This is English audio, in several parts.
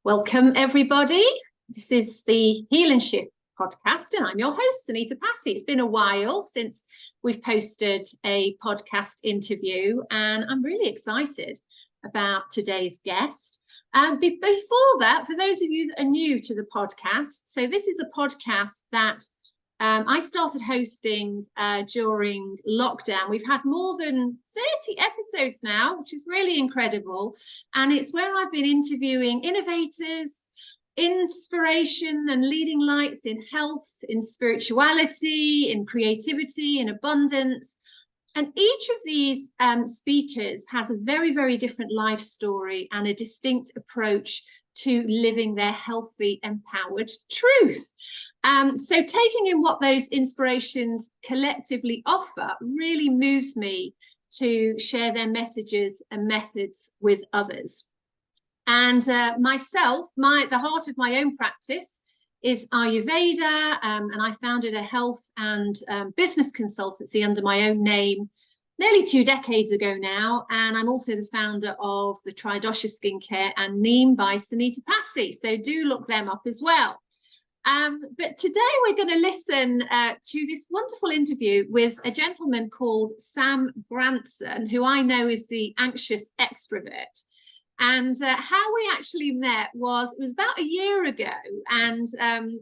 Welcome, everybody. This is the Heal and Shift podcast, and I'm your host, Sunita Passi. It's been a while since we've posted a podcast interview, and I'm really excited about today's guest. Before that, for those of you that are new to the podcast, so this is a podcast that I started hosting during lockdown. We've had more than 30 episodes now, which is really incredible. And it's where I've been interviewing innovators, inspiration and leading lights in health, in spirituality, in creativity, in abundance. And each of these speakers has a very, very different life story and a distinct approach to living their healthy, empowered truth. So taking in what those inspirations collectively offer really moves me to share their messages and methods with others. And myself, the heart of my own practice is Ayurveda, and I founded a health and business consultancy under my own name nearly 2 decades ago now. And I'm also the founder of the Tri-Dosha skincare and Neem by Sunita Passi. So do look them up as well. But today we're going to listen to this wonderful interview with a gentleman called Sam Grantson, who I know is the Anxious Extrovert. And how we actually met it was about a year ago, and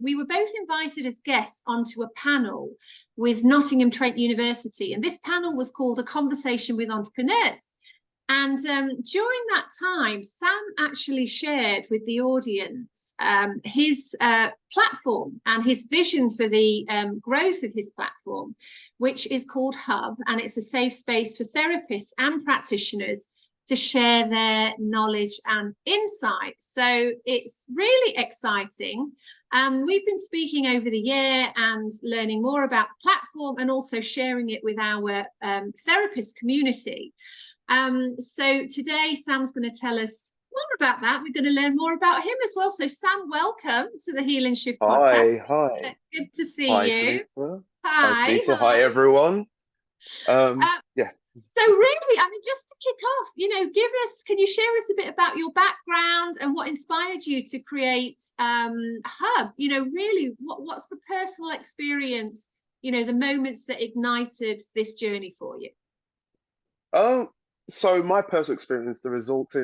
we were both invited as guests onto a panel with Nottingham Trent University. And this panel was called A Conversation with Entrepreneurs. And during that time, Sam actually shared with the audience his platform and his vision for the growth of his platform, which is called Hub. And it's a safe space for therapists and practitioners to share their knowledge and insights. So it's really exciting. We've been speaking over the year and learning more about the platform and also sharing it with our therapist community. So today Sam's going to tell us more about that. We're going to learn more about him as well. So Sam, welcome to the Heal and Shift podcast. Hi. Good to see Hi, you. Sunita. Hi, Hi. Sunita. Hi, everyone. Yeah. So really, I mean, just to kick off, can you share us a bit about your background and what inspired you to create Hub? Really, what's the personal experience, the moments that ignited this journey for you? So my personal experience, the result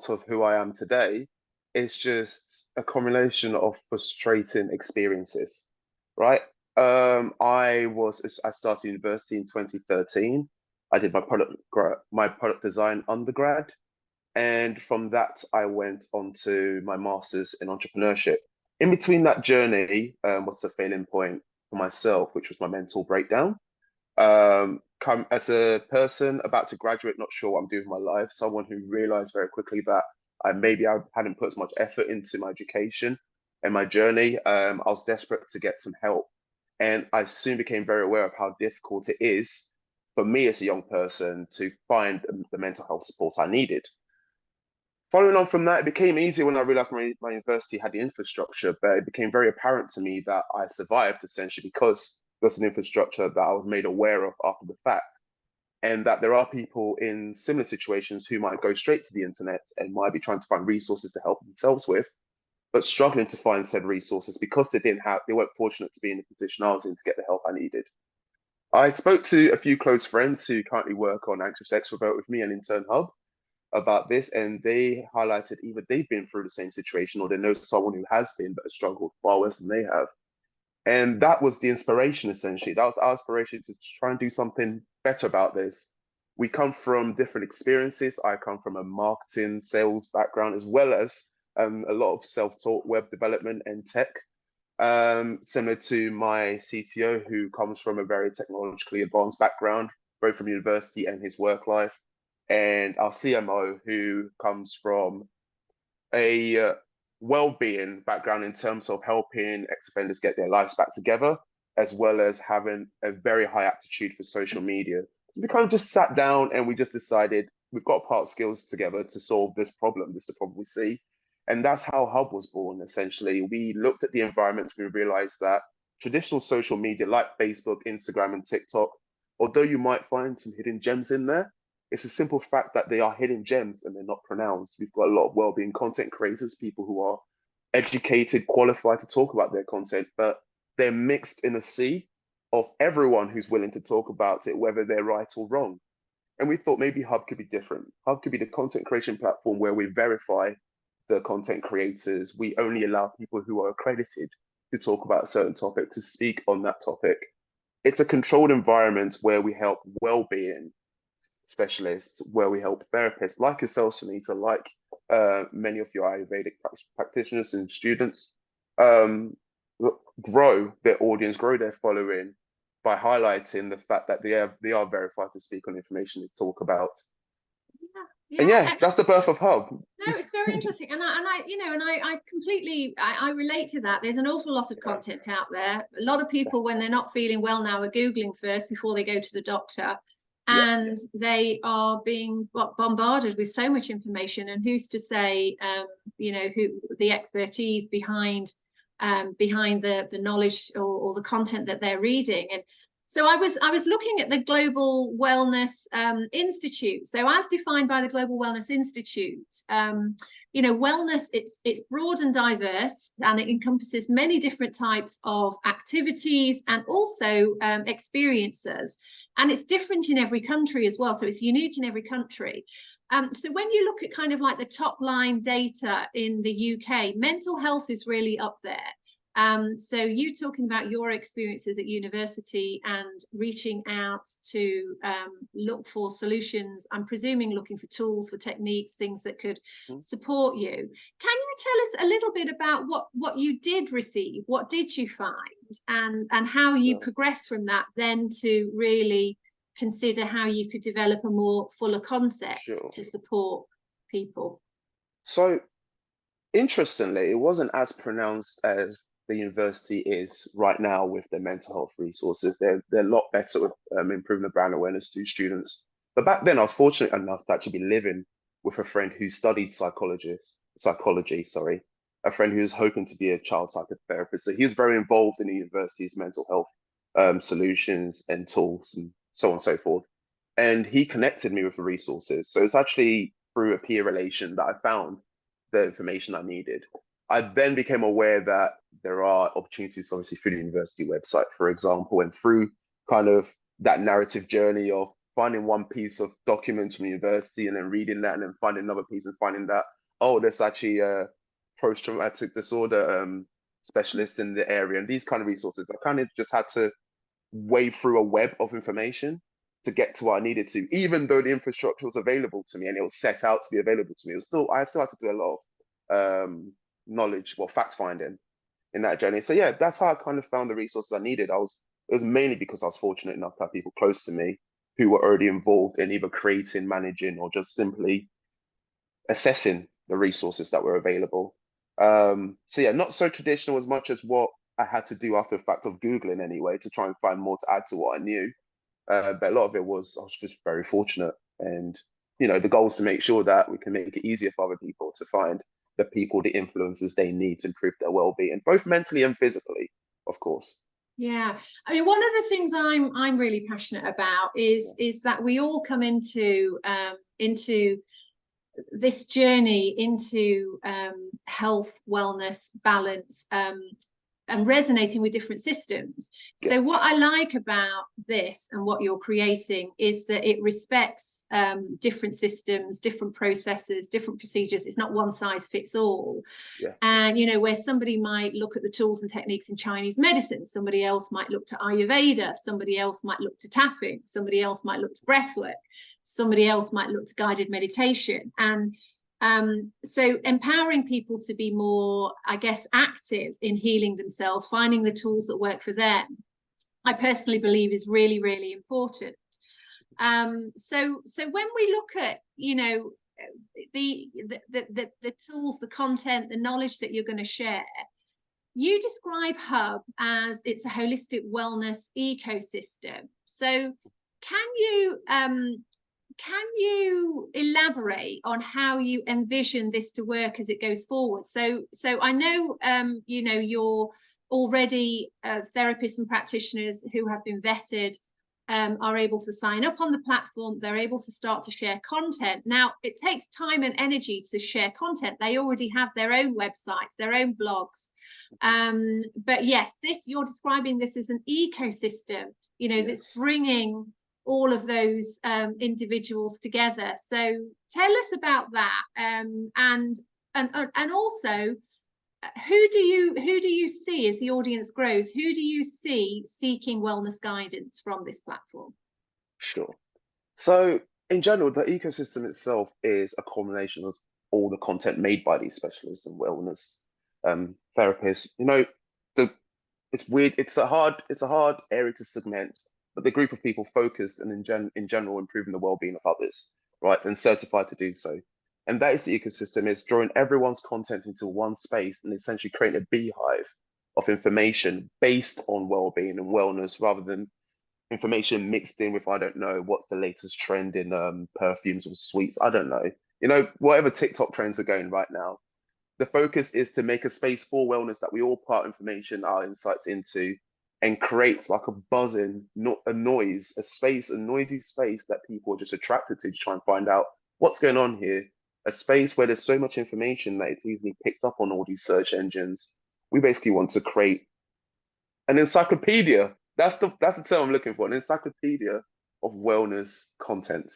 of who I am today, is just a combination of frustrating experiences, right? I started university in 2013. I did my product design undergrad, and from that I went on to my master's in entrepreneurship. In between that journey was the failing point for myself, which was my mental breakdown. Come as a person about to graduate, not sure what I'm doing with my life, someone who realized very quickly that I hadn't put as much effort into my education and my journey. I was desperate to get some help. And I soon became very aware of how difficult it is for me as a young person to find the mental health support I needed. Following on from that, it became easier when I realized my university had the infrastructure, but it became very apparent to me that I survived essentially because there's an infrastructure that I was made aware of after the fact, and that there are people in similar situations who might go straight to the internet and might be trying to find resources to help themselves with, but struggling to find said resources because they weren't fortunate to be in the position I was in to get the help I needed. I spoke to a few close friends who currently work on Anxious Extrovert with me and Intern Hub about this, and they highlighted either they've been through the same situation or they know someone who has been but has struggled far worse than they have. And that was the inspiration, essentially. That was our inspiration to try and do something better about this. We come from different experiences. I come from a marketing, sales background, as well as a lot of self-taught web development and tech, similar to my CTO, who comes from a very technologically advanced background, both from university and his work life, and our CMO, who comes from a well-being background in terms of helping ex-offenders get their lives back together, as well as having a very high aptitude for social media. So we kind of just sat down and we just decided we've got to part skills together to solve this problem. This is the problem we see. And that's how Hub was born, essentially. We looked at the environments, we realized that traditional social media like Facebook, Instagram, and TikTok, although you might find some hidden gems in there, It's a simple fact that they are hidden gems and they're not pronounced. We've got a lot of well-being content creators, people who are educated, qualified to talk about their content, but they're mixed in a sea of everyone who's willing to talk about it, whether they're right or wrong. And we thought maybe Hub could be different. Hub could be the content creation platform where we verify the content creators. We only allow people who are accredited to talk about a certain topic, to speak on that topic. It's a controlled environment where we help well-being specialists, where we help therapists like yourself, Sunita, like many of your Ayurvedic practitioners and students, grow their audience, grow their following by highlighting the fact that they are verified to speak on information they talk about. And yeah, that's the birth of Hub. No, it's very interesting, and I completely I relate to that. There's an awful lot of content out there. A lot of people, when they're not feeling well now, are Googling first before they go to the doctor, and they are being bombarded with so much information. And who's to say, who the expertise behind the knowledge or the content that they're reading. And so I was looking at the Global Wellness Institute. So as defined by the Global Wellness Institute, wellness, it's broad and diverse, and it encompasses many different types of activities and also experiences. And it's different in every country as well. So it's unique in every country. So when you look at kind of like the top line data in the UK, mental health is really up there. So you talking about your experiences at university and reaching out to look for solutions, I'm presuming looking for tools, for techniques, things that could support you. Can you tell us a little bit about what you did receive? What did you find? And how you progressed from that then to really consider how you could develop a more fuller concept to support people? So interestingly, it wasn't as pronounced as the university is right now with their mental health resources. They're a lot better with improving the brand awareness to students. But back then, I was fortunate enough to actually be living with a friend who studied psychology, a friend who was hoping to be a child psychotherapist. So he was very involved in the university's mental health solutions and tools and so on and so forth. And he connected me with the resources. So it's actually through a peer relation that I found the information I needed. I then became aware that there are opportunities, obviously, through the university website, for example, and through kind of that narrative journey of finding one piece of documents from the university and then reading that and then finding another piece and finding that, oh, there's actually a post-traumatic disorder specialist in the area, and these kind of resources. I kind of just had to wade through a web of information to get to what I needed to, even though the infrastructure was available to me and it was set out to be available to me. I still had to do a lot of knowledge, fact finding in that journey. So yeah, that's how I kind of found the resources I needed. It was mainly because I was fortunate enough to have people close to me who were already involved in either creating, managing, or just simply assessing the resources that were available. So yeah, not so traditional as much as what I had to do after the fact of Googling anyway, to try and find more to add to what I knew. But a lot of it I was just very fortunate. And, the goal is to make sure that we can make it easier for other people to find the people, the influences they need to improve their well-being, both mentally and physically, of course. Yeah, I mean, one of the things I'm really passionate about is that we all come into this journey into health, wellness, balance, and resonating with different systems. So what I like about this and what you're creating is that it respects different systems, different processes, different procedures. It's not one size fits all. And where somebody might look at the tools and techniques in Chinese medicine, somebody else might look to Ayurveda, somebody else might look to tapping, somebody else might look to breathwork, somebody else might look to guided meditation. And so empowering people to be more, I guess, active in healing themselves, finding the tools that work for them, I personally believe is really, really important. So when we look at, the tools, the content, the knowledge that you're going to share, you describe Hub as it's a holistic wellness ecosystem. So can you elaborate on how you envision this to work as it goes forward? So I know, you're already therapists and practitioners who have been vetted are able to sign up on the platform. They're able to start to share content. Now, it takes time and energy to share content. They already have their own websites, their own blogs. But yes, you're describing this as an ecosystem, you know, that's bringing all of those individuals together. So tell us about that, and also, who do you see as the audience grows? Who do you see seeking wellness guidance from this platform? Sure. So in general, the ecosystem itself is a combination of all the content made by these specialists and wellness therapists. You know, it's weird. It's a hard area to segment, but the group of people focused and in general improving the well-being of others, right, and certified to do so. And that is the ecosystem. It's drawing everyone's content into one space and essentially creating a beehive of information based on well-being and wellness, rather than information mixed in with, I don't know, what's the latest trend in perfumes or sweets. I don't know. You know, whatever TikTok trends are going right now. The focus is to make a space for wellness that we all part information, our insights into, and creates like a buzzing, not a noise, a noisy space that people are just attracted to try and find out what's going on here. A space where there's so much information that it's easily picked up on all these search engines. We basically want to create an encyclopedia. That's the term I'm looking for, an encyclopedia of wellness content.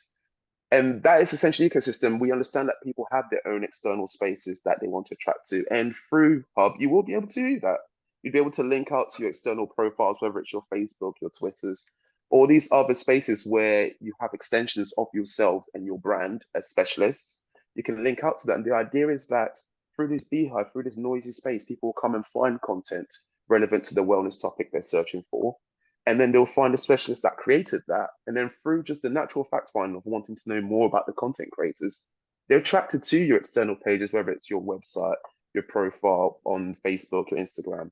And that is essentially ecosystem. We understand that people have their own external spaces that they want to attract to. And through Hub, you will be able to do that. You'll be able to link out to your external profiles, whether it's your Facebook, your Twitters, or these other spaces where you have extensions of yourselves and your brand as specialists. You can link out to that. And the idea is that through this beehive, through this noisy space, people will come and find content relevant to the wellness topic they're searching for. And then they'll find a specialist that created that. And then through just the natural fact find of wanting to know more about the content creators, they're attracted to your external pages, whether it's your website, your profile on Facebook, your Instagram,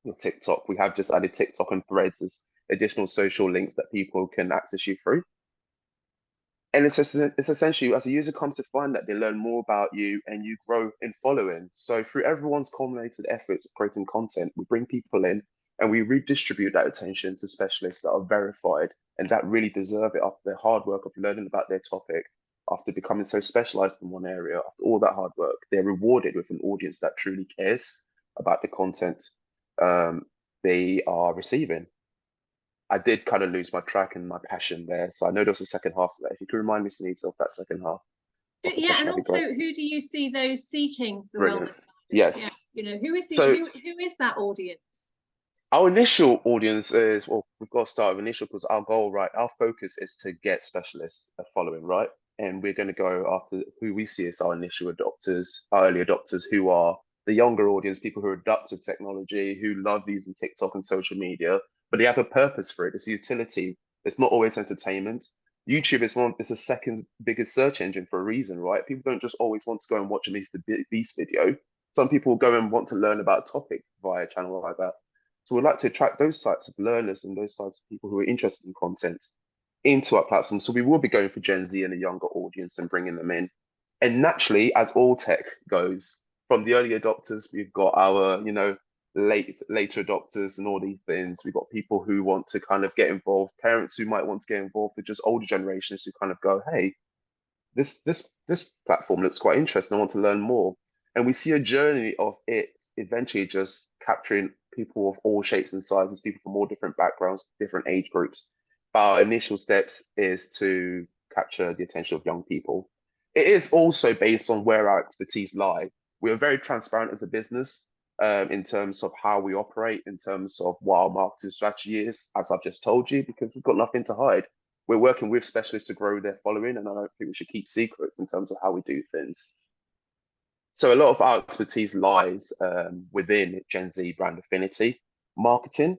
your TikTok. We have just added TikTok and Threads as additional social links that people can access you through. And it's essentially, as a user comes to find that, they learn more about you and you grow in following. So through everyone's culminated efforts of creating content, we bring people in and we redistribute that attention to specialists that are verified and that really deserve it after their hard work of learning about their topic, after becoming so specialized in one area. After all that hard work, they're rewarded with an audience that truly cares about the content they are receiving. I did kind of lose my track and my passion there. So I know there was a second half to that. If you could remind me, Sunita, of that second half. Yeah, and also, who do you see those seeking the Brilliant. wellness guidance? Yes. Yeah, you know, who is who is that audience? Our initial audience is, well, we've got to start with initial because our goal, right, our focus is to get specialists following, right? And we're going to go after who we see as our initial adopters, our early adopters, who are the younger audience, people who are adapted to technology, who love using TikTok and social media, but they have a purpose for it. It's utility. It's not always entertainment. YouTube is the second biggest search engine for a reason, right? People don't just always want to go and watch a Mr. Beast video. Some people go and want to learn about a topic via a channel like that. So we'd like to attract those types of learners and those types of people who are interested in content into our platform. So we will be going for Gen Z and a younger audience and bringing them in. And naturally, as all tech goes, from the early adopters, we've got our, you know, later adopters and all these things. We've got people who want to kind of get involved, parents who might want to get involved, with just older generations who kind of go, hey, this platform looks quite interesting. I want to learn more. And we see a journey of it eventually just capturing people of all shapes and sizes, people from all different backgrounds, different age groups. Our initial steps is to capture the attention of young people. It is also based on where our expertise lie. We are very transparent as a business in terms of how we operate, in terms of what our marketing strategy is, as I've just told you, because we've got nothing to hide. We're working with specialists to grow their following, and I don't think we should keep secrets in terms of how we do things. So a lot of our expertise lies within Gen Z brand affinity, marketing.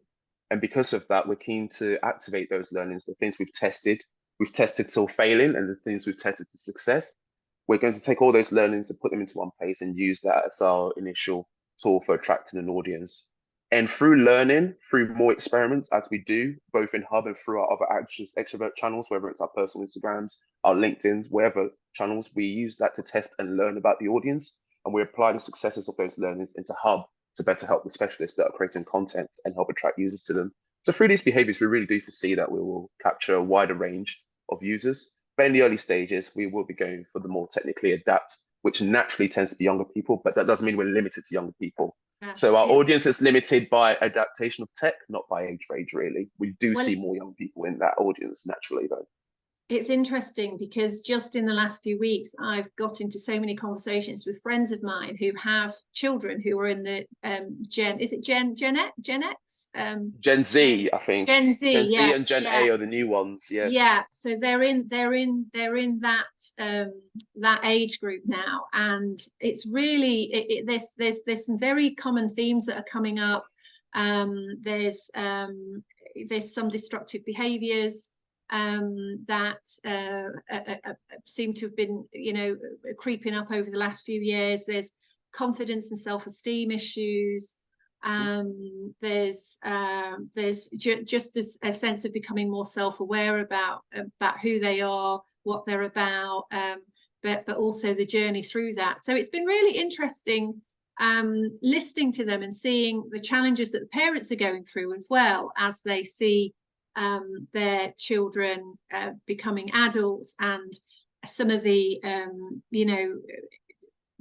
And because of that, we're keen to activate those learnings, the things we've tested till failing, and the things we've tested to success. We're going to take all those learnings and put them into one place and use that as our initial tool for attracting an audience. And through learning, through more experiments, as we do, both in Hub and through our other Anxious Extrovert channels, whether it's our personal Instagrams, our LinkedIn's, wherever channels, we use that to test and learn about the audience. And we apply the successes of those learnings into Hub to better help the specialists that are creating content and help attract users to them. So through these behaviors, we really do foresee that we will capture a wider range of users. But in the early stages, we will be going for the more technically adept, which naturally tends to be younger people, but that doesn't mean we're limited to younger people. Yeah, So our audience is limited by adaptation of tech, not by age range, really. We do well, see more young people in that audience naturally, though. it's interesting because just in the last few weeks, I've got into so many conversations with friends of mine who have children who are in the Gen X? Gen Z, I think. Gen Z, Gen Z yeah, and Gen yeah. A are the new ones, Yeah, yes. so they're in that age group now, and it's really there's some very common themes that are coming up. There's some destructive behaviors that seem to have been creeping up over the last few years. There's confidence and self-esteem issues. There's just a sense of becoming more self-aware about who they are, what they're about, but also the journey through that. So it's been really interesting listening to them and seeing the challenges that the parents are going through as well as they see their children becoming adults, and some of the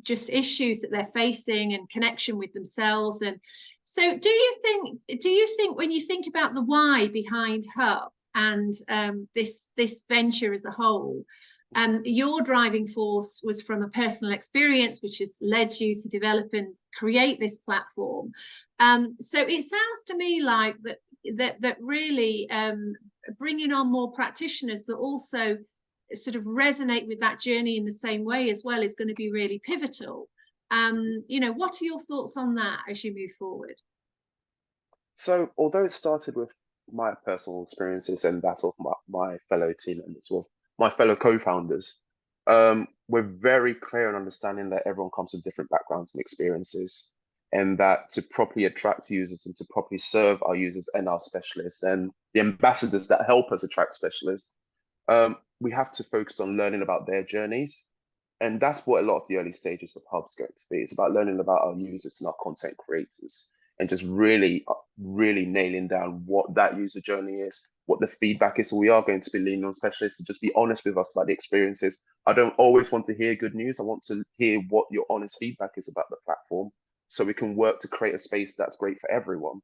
just issues that they're facing and connection with themselves. And so do you think when you think about the why behind Hub and this venture as a whole, your driving force was from a personal experience which has led you to develop and create this platform, so it sounds to me like that really bringing on more practitioners that also sort of resonate with that journey in the same way as well is going to be really pivotal. What are your thoughts on that as you move forward? So although it started with my personal experiences and that of my fellow team members, well, my fellow co-founders, we're very clear in understanding that everyone comes with different backgrounds and experiences, and that to properly attract users and to properly serve our users and our specialists and the ambassadors that help us attract specialists, we have to focus on learning about their journeys. And that's what a lot of the early stages of Hub's going to be. It's about learning about our users and our content creators and just really, really nailing down what that user journey is, what the feedback is. So we are going to be leaning on specialists to just be honest with us about the experiences. I don't always want to hear good news. I want to hear what your honest feedback is about the platform so we can work to create a space that's great for everyone.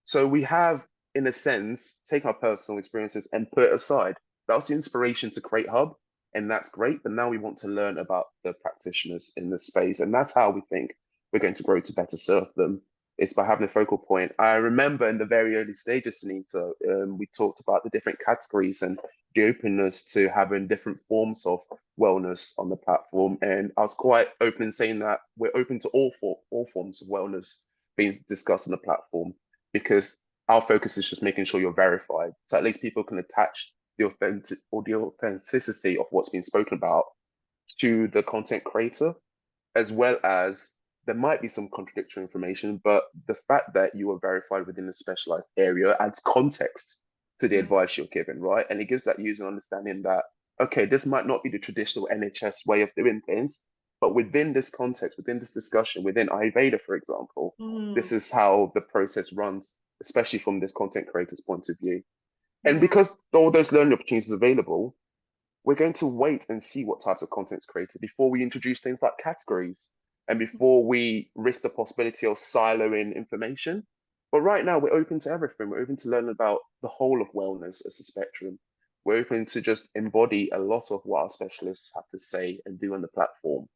So we have, in a sense, taken our personal experiences and put it aside. That was the inspiration to create Hub, and that's great. But now we want to learn about the practitioners in this space, and that's how we think we're going to grow to better serve them. It's by having a focal point. I remember in the very early stages, Sunita, we talked about the different categories and the openness to having different forms of wellness on the platform. And I was quite open in saying that we're open to all forms of wellness being discussed on the platform, because our focus is just making sure you're verified. So at least people can attach the authenticity of what's being spoken about to the content creator, as well as there might be some contradictory information, but the fact that you are verified within a specialized area adds context to the advice you're given, right? And it gives that user understanding that, okay, this might not be the traditional NHS way of doing things, but within this context, within this discussion, within Ayurveda, for example, this is how the process runs, especially from this content creator's point of view. And because all those learning opportunities are available, we're going to wait and see what types of content is created before we introduce things like categories and before we risk the possibility of siloing information. But right now, we're open to everything. We're open to learn about the whole of wellness as a spectrum. We're open to just embody a lot of what our specialists have to say and do on the platform.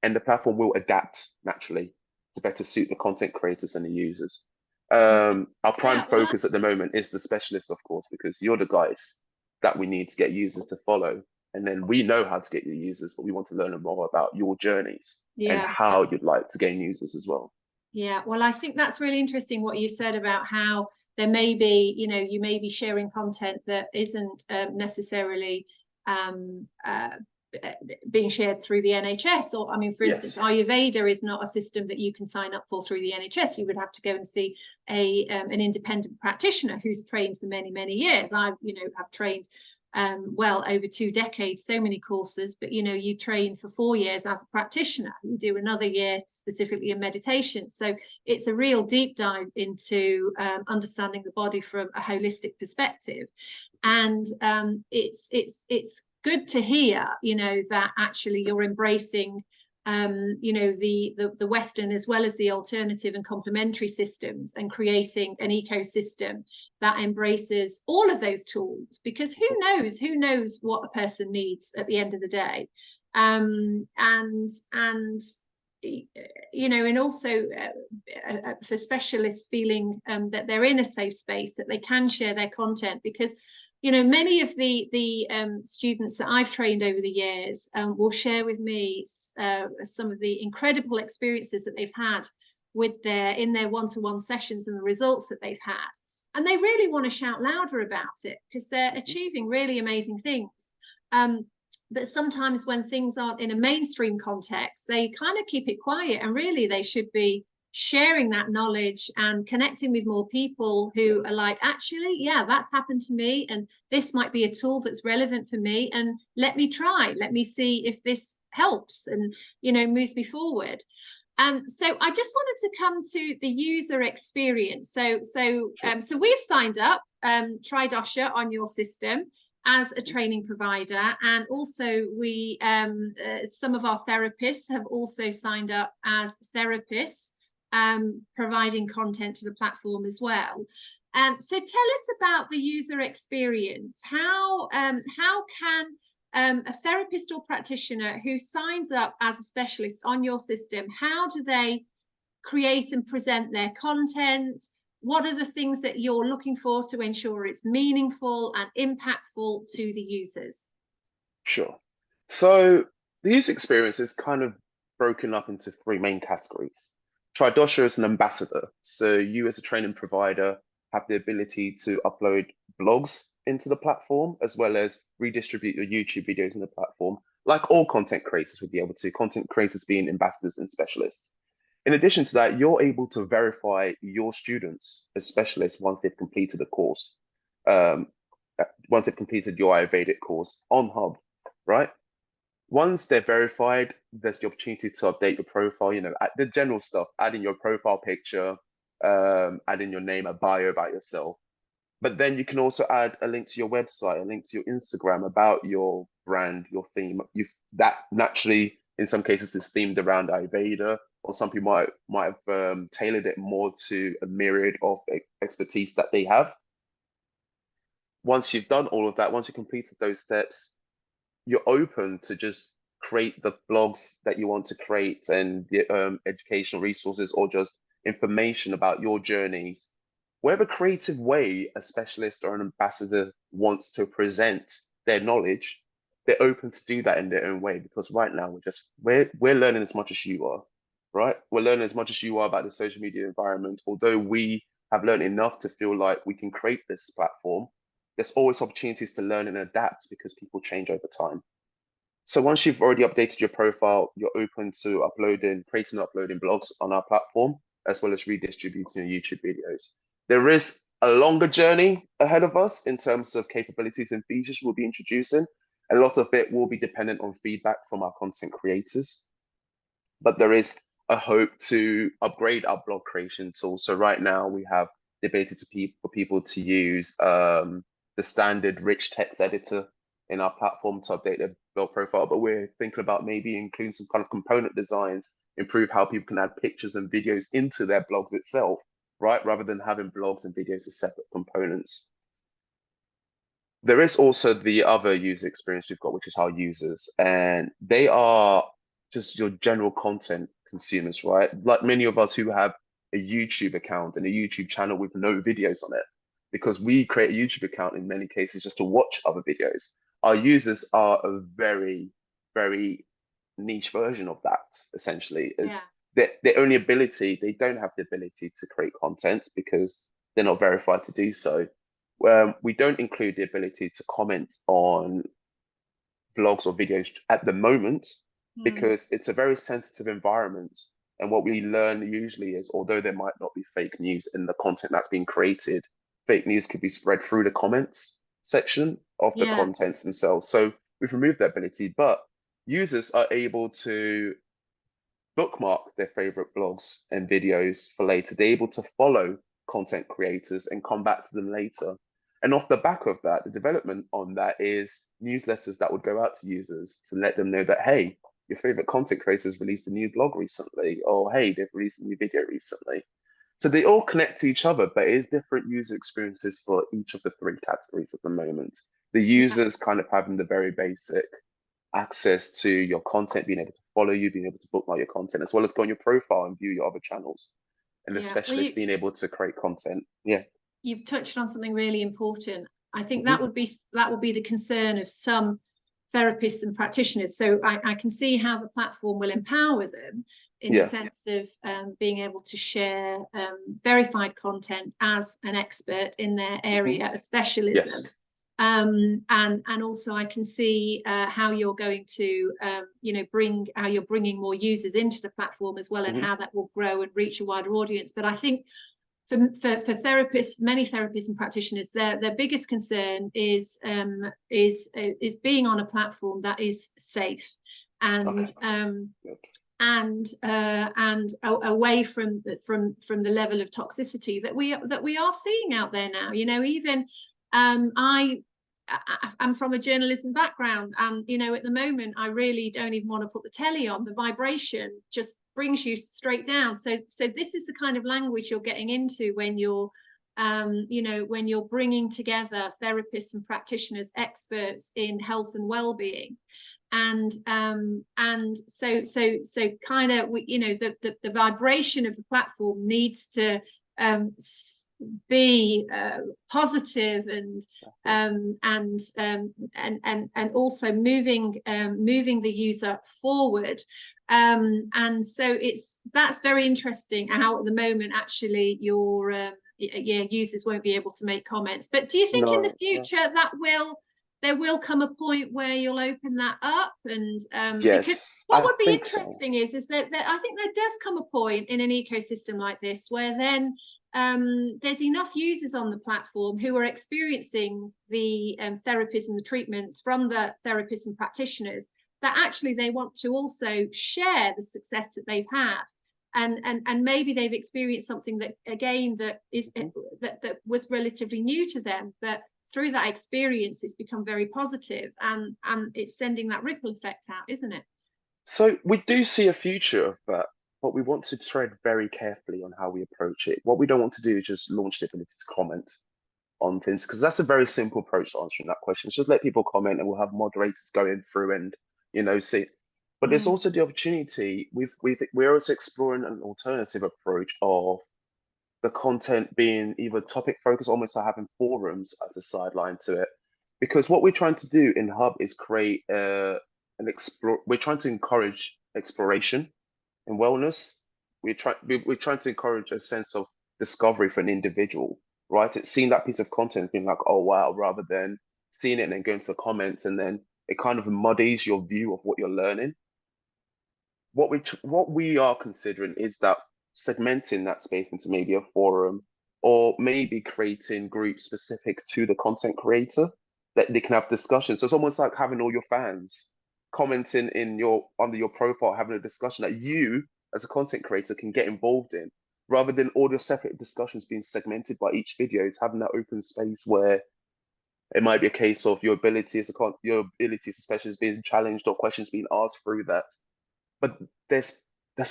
And the platform will adapt naturally to better suit the content creators and the users. Our prime focus at the moment is the specialists, of course, because you're the guys that we need to get users to follow. And then we know how to get your users, but we want to learn more about your journeys and how you'd like to gain users as well. Yeah, well, I think that's really interesting what you said about how there may be, you may be sharing content that isn't necessarily being shared through the NHS. Or, I mean, for instance, Ayurveda is not a system that you can sign up for through the NHS. You would have to go and see an independent practitioner who's trained for many, many years. I, have trained well over 2 decades, so many courses, but you train for 4 years as a practitioner, you do another year specifically in meditation. So it's a real deep dive into understanding the body from a holistic perspective. And it's good to hear that actually you're embracing the Western as well as the alternative and complementary systems, and creating an ecosystem that embraces all of those tools, because who knows what a person needs at the end of the day. And also for specialists feeling that they're in a safe space, that they can share their content, because many of the students that I've trained over the years will share with me some of the incredible experiences that they've had in their one-to-one sessions, and the results that they've had. And they really want to shout louder about it, because they're achieving really amazing things. But sometimes when things aren't in a mainstream context, they kind of keep it quiet, and really they should be sharing that knowledge and connecting with more people who are like, actually, yeah, that's happened to me, and this might be a tool that's relevant for me, and let me see if this helps and moves me forward. So I just wanted to come to the user experience. So we've signed up Tri-Dosha on your system as a training provider, and also we some of our therapists have also signed up as therapists, providing content to the platform as well. So tell us about the user experience. How can a therapist or practitioner who signs up as a specialist on your system, how do they create and present their content? What are the things that you're looking for to ensure it's meaningful and impactful to the users? Sure. So the user experience is kind of broken up into 3 main categories. Tri-Dosha is an ambassador. So you as a training provider have the ability to upload blogs into the platform, as well as redistribute your YouTube videos in the platform, like all content creators would be able to, content creators being ambassadors and specialists. In addition to that, you're able to verify your students as specialists once they've completed the course, once they've completed your Ayurvedic course on Hub, right? Once they're verified, there's the opportunity to update your profile, the general stuff, adding your profile picture, adding your name, a bio about yourself. But then you can also add a link to your website, a link to your Instagram about your brand, your theme. That naturally, in some cases, is themed around Ayurveda, or some people might have tailored it more to a myriad of expertise that they have. Once you've done all of that, once you've completed those steps, you're open to just create the blogs that you want to create, and the educational resources, or just information about your journeys. Whatever creative way a specialist or an ambassador wants to present their knowledge, they're open to do that in their own way. Because right now we're learning as much as you are, right? We're learning as much as you are about the social media environment. Although we have learned enough to feel like we can create this platform, there's always opportunities to learn and adapt, because people change over time. So once you've already updated your profile, you're open to creating and uploading blogs on our platform, as well as redistributing your YouTube videos. There is a longer journey ahead of us in terms of capabilities and features we'll be introducing. A lot of it will be dependent on feedback from our content creators, but there is a hope to upgrade our blog creation tool. So right now we have the ability for people to use the standard rich text editor in our platform to update their blog profile, but we're thinking about maybe including some kind of component designs, improve how people can add pictures and videos into their blogs itself, right? Rather than having blogs and videos as separate components. There is also the other user experience we've got, which is our users, and they are just your general content consumers, right? Like many of us who have a YouTube account and a YouTube channel with no videos on it, because we create a YouTube account in many cases just to watch other videos. Our users are a very, very niche version of that, essentially. Their only ability, they don't have the ability to create content because they're not verified to do so. We don't include the ability to comment on blogs or videos at the moment, because it's a very sensitive environment. And what we learn usually is, although there might not be fake news in the content that's being created, fake news could be spread through the comments. section of the Yeah. contents themselves. So we've removed that ability, but users are able to bookmark their favorite blogs and videos for later. They're able to follow content creators and come back to them later. And off the back of that, the development on that is newsletters that would go out to users to let them know that, hey, your favorite content creators released a new blog recently, or hey, they've released a new video recently. So they all connect to each other, but it is different user experiences for each of the three categories at the moment. The Yeah. users kind of having the very basic access to your content, being able to follow you, being able to bookmark your content, as well as go on your profile and view your other channels. And the Yeah. Well, specialists being able to create content. Yeah. you've touched on something really important. I think Hmm. that would be the concern of some therapists and practitioners. So I can see how the platform will empower them in the Yeah. sense of being able to share verified content as an expert in their Hmm. area of specialism. Yes. And also I can see how you're going to how you're bringing more users into the platform as well, and Hmm. how that will grow and reach a wider audience. But I think for therapists, many therapists and practitioners, their biggest concern is being on a platform that is safe and away from the level of toxicity that we are seeing out there now. Even I'm from a journalism background, and at the moment I really don't even want to put the telly on. The vibration just brings you straight down. So this is the kind of language you're getting into when you're when you're bringing together therapists and practitioners, experts in health and well-being. And so kind of the vibration of the platform needs to be positive and also moving the user forward. And so that's very interesting how at the moment actually your users won't be able to make comments. But do you think in the future there will come a point where you'll open that up? And because Yes, what I would be think so. interesting is that I think there does come a point in an ecosystem like this where then there's enough users on the platform who are experiencing the therapies and the treatments from the therapists and practitioners that actually they want to also share the success that they've had. And maybe they've experienced something that again that was relatively new to them, but through that experience it's become very positive, and it's sending that ripple effect out, isn't it? So we do see a future of that, but we want to tread very carefully on how we approach it. What we don't want to do is just launch the ability to comment on things, because that's a very simple approach to answering that question. It's just let people comment and we'll have moderators going through and see. But there's also the opportunity, we're also exploring an alternative approach of the content being either topic focused, almost like having forums as a sideline to it. Because what we're trying to do in Hub is create we're trying to encourage exploration and wellness. We're trying to encourage a sense of discovery for an individual, right? It's seeing that piece of content being like, oh wow, rather than seeing it and then going to the comments, and then it kind of muddies your view of what you're learning. What we are considering is that segmenting that space into maybe a forum, or maybe creating groups specific to the content creator that they can have discussions. So it's almost like having all your fans commenting under your profile, having a discussion that you as a content creator can get involved in, rather than all the separate discussions being segmented by each video. It's having that open space where it might be a case of your ability as a specialist being challenged, or questions being asked through that. But there's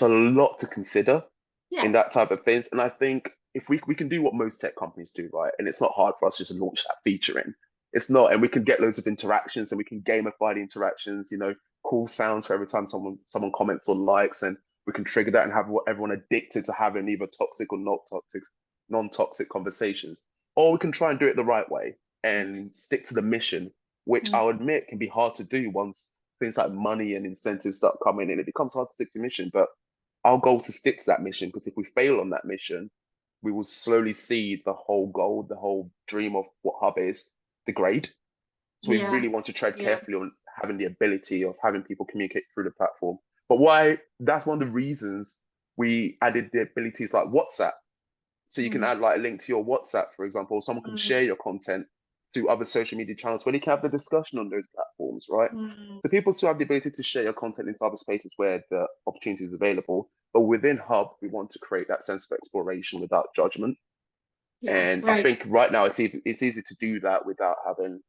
a lot to consider in that type of things. And I think if we can do what most tech companies do, right? And it's not hard for us just to launch that feature in. It's not, and we can get loads of interactions, and we can gamify the interactions, cool sounds for every time someone comments or likes, and we can trigger that and have everyone addicted to having either toxic or not toxic, non-toxic conversations. Or we can try and do it the right way and stick to the mission, which I'll admit can be hard to do once things like money and incentives start coming in. It becomes hard to stick to mission, but our goal is to stick to that mission, because if we fail on that mission, we will slowly see the whole goal, the whole dream of what Hub is, degrade. So we really want to tread carefully on having the ability of having people communicate through the platform. But that's one of the reasons we added the abilities like WhatsApp. So you can add like a link to your WhatsApp, for example, someone can share your content to other social media channels where they can have the discussion on those platforms, right? Mm. So people still have the ability to share your content into other spaces where the opportunity is available. But within Hub, we want to create that sense of exploration without judgment. Yeah, And I great. think right now it's easy to do that without having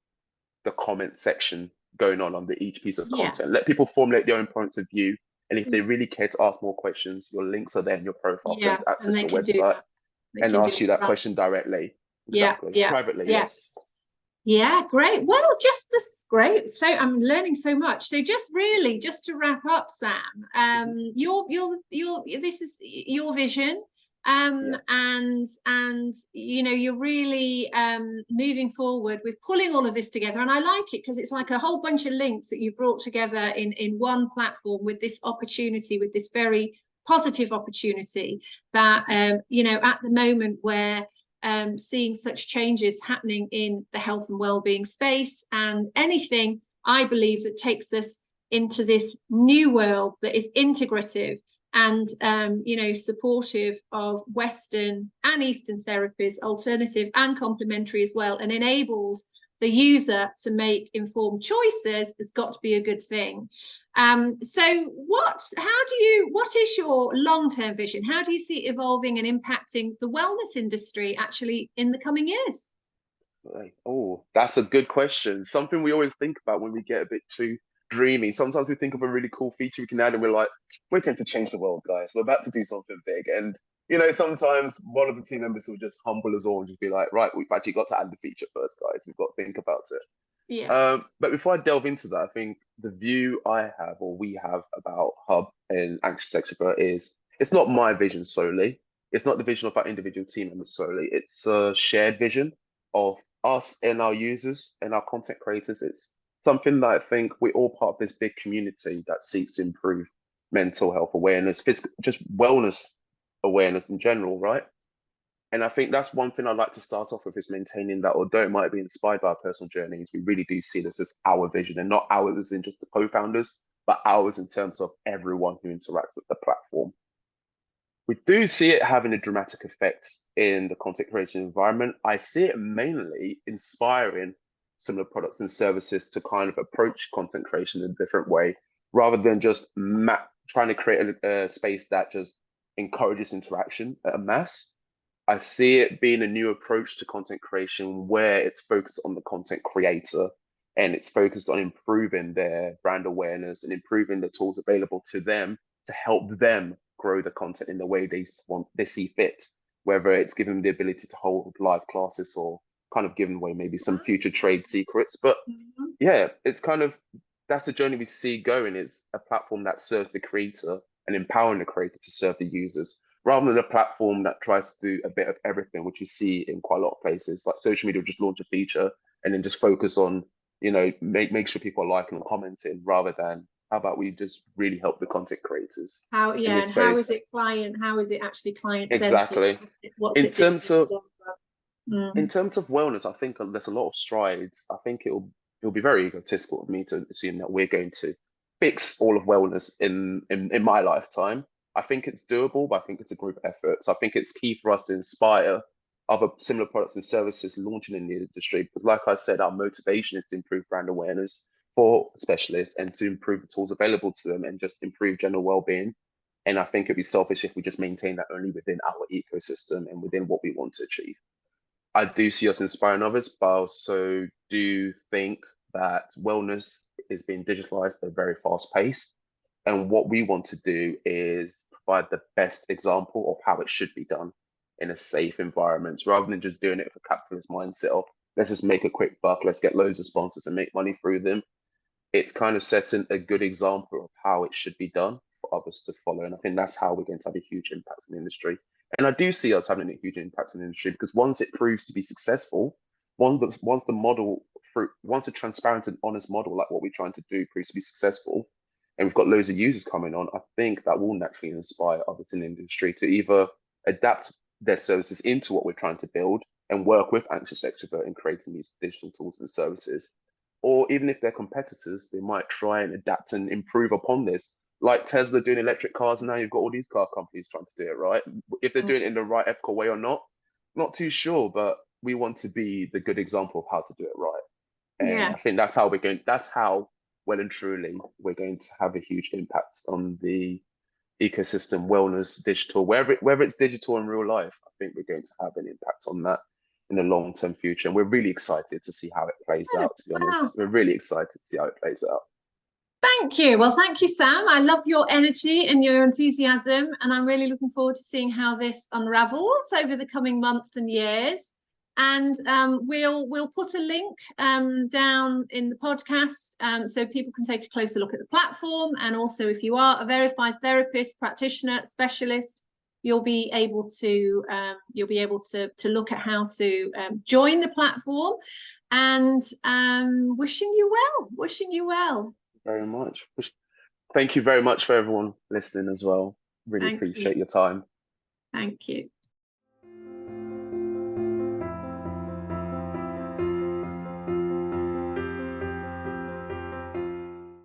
the comment section going on under each piece of Yeah. content. Let people formulate their own points of view. And if they really care to ask more questions, your links are there in your profile for them Yeah, to and access they your can do website that. They and can do ask you that that. question directly. Yeah, Exactly. yeah, Privately, yeah. yes. Yeah, great. Well, just this great. So I'm learning so much. So just to wrap up, Sam, this is your vision. Yeah. And you know, you're really moving forward with pulling all of this together. And I like it because it's like a whole bunch of links that you've brought together in one platform with this opportunity, with this very positive opportunity that you know, at the moment where seeing such changes happening in the health and well-being space, and anything I believe that takes us into this new world that is integrative and you know, supportive of Western and Eastern therapies, alternative and complementary as well, and enables the user to make informed choices, has got to be a good thing. So what is your long-term vision? How do you see it evolving and impacting the wellness industry actually in the coming years? Oh, that's a good question. Something we always think about when we get a bit too dreamy. Sometimes we think of a really cool feature we can add and we're like, we're going to change the world, guys. We're about to do something big. And, you know, sometimes one of the team members will just humble us all and just be like, right, we've actually got to add the feature first, guys. We've got to think about it. Yeah. But before I delve into that, I think the view I have or we have about Hub and Anxious Extrovert is it's not my vision solely. It's not the vision of our individual team members solely. It's a shared vision of us and our users and our content creators. It's something that I think we're all part of this big community that seeks to improve mental health awareness, physical, just wellness awareness in general, right? And I think that's one thing I'd like to start off with is maintaining that, although it might be inspired by our personal journeys, we really do see this as our vision and not ours as in just the co-founders, but ours in terms of everyone who interacts with the platform. We do see it having a dramatic effect in the content creation environment. I see it mainly inspiring similar products and services to kind of approach content creation in a different way, rather than just trying to create a space that just encourages interaction at a mass. I see it being a new approach to content creation where it's focused on the content creator and it's focused on improving their brand awareness and improving the tools available to them to help them grow the content in the way they see fit, whether it's giving them the ability to hold live classes or kind of giving away maybe some future trade secrets. But yeah, it's kind of that's the journey we see going. It's a platform that serves the creator and empowering the creator to serve the users rather than a platform that tries to do a bit of everything, which you see in quite a lot of places. Like social media will just launch a feature and then just focus on, you know, make sure people are liking and commenting rather than how about we just really help the content creators in this And how is space. it how is it actually client centric? Exactly. What's In it doing? terms of in Mm. terms of wellness, I think there's a lot of strides. I think it'll be very egotistical of me to assume that we're going to fix all of wellness in my lifetime. I think it's doable, but I think it's a group effort. So I think it's key for us to inspire other similar products and services launching in the industry. Because like I said, our motivation is to improve brand awareness for specialists and to improve the tools available to them and just improve general well-being. And I think it'd be selfish if we just maintain that only within our ecosystem and within what we want to achieve. I do see us inspiring others, but I also do think that wellness is being digitalized at a very fast pace. And what we want to do is provide the best example of how it should be done in a safe environment, rather than just doing it with a capitalist mindset of let's just make a quick buck, let's get loads of sponsors and make money through them. It's kind of setting a good example of how it should be done for others to follow. And I think that's how we're going to have a huge impact on the industry. And I do see us having a huge impact on the industry because once it proves to be successful, once a transparent and honest model like what we're trying to do proves to be successful, and we've got loads of users coming on, I think that will naturally inspire others in the industry to either adapt their services into what we're trying to build and work with Anxious Extrovert in creating these digital tools and services. Or even if they're competitors, they might try and adapt and improve upon this. Like Tesla doing electric cars, and now you've got all these car companies trying to do it, right? If they're doing it in the right ethical way or not too sure, but we want to be the good example of how to do it right. And Yeah. I think that's how well and truly we're going to have a huge impact on the ecosystem, wellness, digital, whether it's digital in real life. I think we're going to have an impact on that in the long-term future. And we're really excited to see how it plays out, to be Wow. honest. We're really excited to see how it plays out. Thank you. Well, thank you, Sam. I love your energy and your enthusiasm, and I'm really looking forward to seeing how this unravels over the coming months and years. And we'll put a link down in the podcast so people can take a closer look at the platform. And also, if you are a verified therapist, practitioner, specialist, you'll be able to look at how to join the platform. And wishing you well. Very much. Thank you very much for everyone listening as well. Really appreciate your time. Thank you.